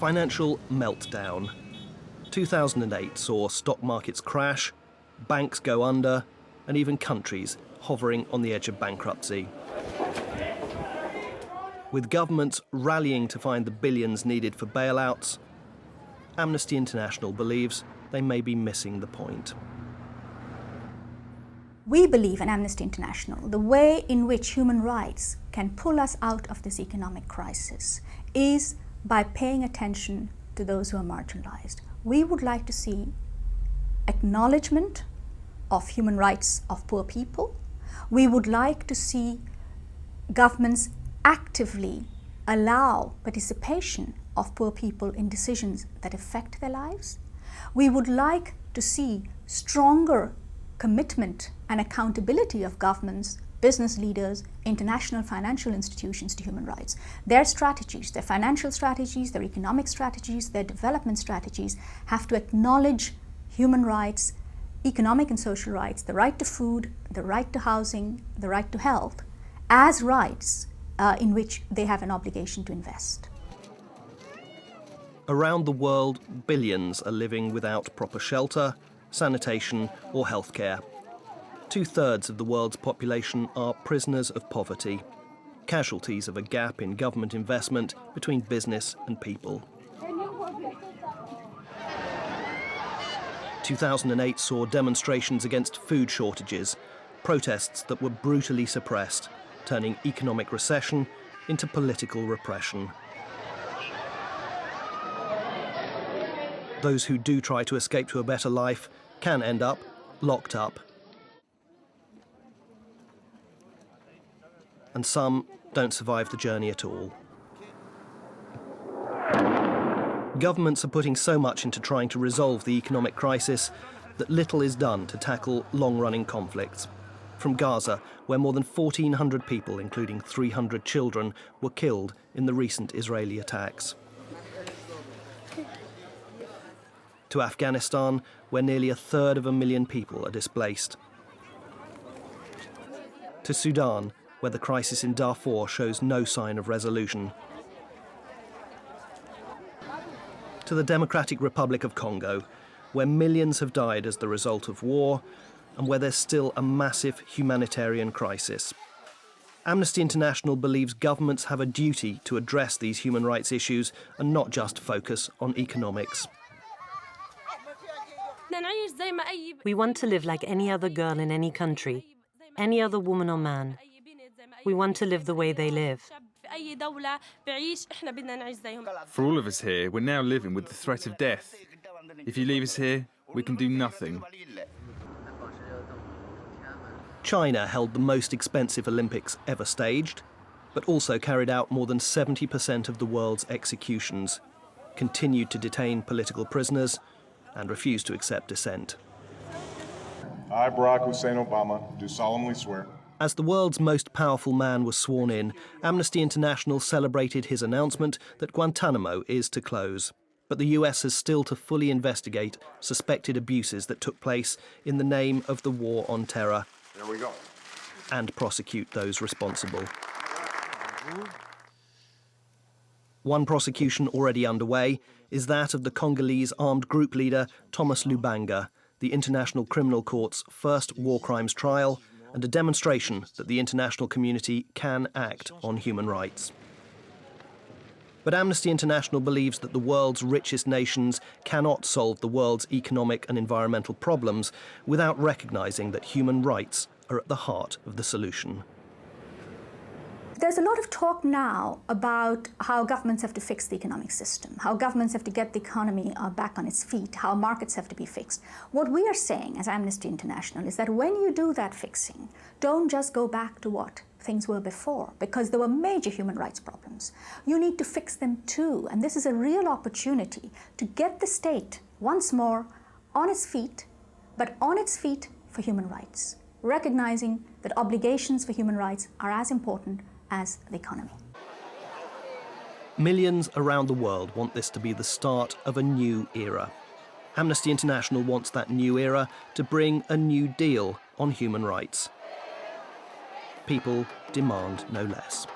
Financial meltdown. 2008 saw stock markets crash, banks go under, and even countries hovering on the edge of bankruptcy. With governments rallying to find the billions needed for bailouts, Amnesty International believes they may be missing the point. We believe in Amnesty International, the way in which human rights can pull us out of this economic crisis is by paying attention to those who are marginalized. We would like to see acknowledgement of human rights of poor people. We would like to see governments actively allow participation of poor people in decisions that affect their lives. We would like to see stronger commitment and accountability of governments, business leaders, international financial institutions to human rights. Their strategies, their financial strategies, their economic strategies, their development strategies have to acknowledge human rights, economic and social rights, the right to food, the right to housing, the right to health, as rights in which they have an obligation to invest. Around the world, billions are living without proper shelter, sanitation or healthcare. 2/3 of the world's population are prisoners of poverty, casualties of a gap in government investment between business and people. 2008 saw demonstrations against food shortages, protests that were brutally suppressed, turning economic recession into political repression. Those who do try to escape to a better life can end up locked up. And some don't survive the journey at all. Governments are putting so much into trying to resolve the economic crisis that little is done to tackle long-running conflicts. From Gaza, where more than 1,400 people, including 300 children, were killed in the recent Israeli attacks. To Afghanistan, where nearly 1/3 of a million people are displaced. To Sudan, where the crisis in Darfur shows no sign of resolution. To the Democratic Republic of Congo, where millions have died as the result of war and where there's still a massive humanitarian crisis. Amnesty International believes governments have a duty to address these human rights issues and not just focus on economics. We want to live like any other girl in any country, any other woman or man. We want to live the way they live. For all of us here, we're now living with the threat of death. If you leave us here, we can do nothing. China held the most expensive Olympics ever staged, but also carried out more than 70% of the world's executions, continued to detain political prisoners, and refused to accept dissent. I, Barack Hussein Obama, do solemnly swear. As the world's most powerful man was sworn in, Amnesty International celebrated his announcement that Guantanamo is to close. But the US has still to fully investigate suspected abuses that took place in the name of the war on terror. There we go. And prosecute those responsible. One prosecution already underway is that of the Congolese armed group leader Thomas Lubanga, the International Criminal Court's first war crimes trial, and a demonstration that the international community can act on human rights. But Amnesty International believes that the world's richest nations cannot solve the world's economic and environmental problems without recognizing that human rights are at the heart of the solution. There's a lot of talk now about how governments have to fix the economic system, how governments have to get the economy back on its feet, how markets have to be fixed. What we are saying as Amnesty International is that when you do that fixing, don't just go back to what things were before, because there were major human rights problems. You need to fix them too, and this is a real opportunity to get the state once more on its feet, but on its feet for human rights, recognizing that obligations for human rights are as important as the economy. Millions around the world want this to be the start of a new era. Amnesty International wants that new era to bring a new deal on human rights. People demand no less.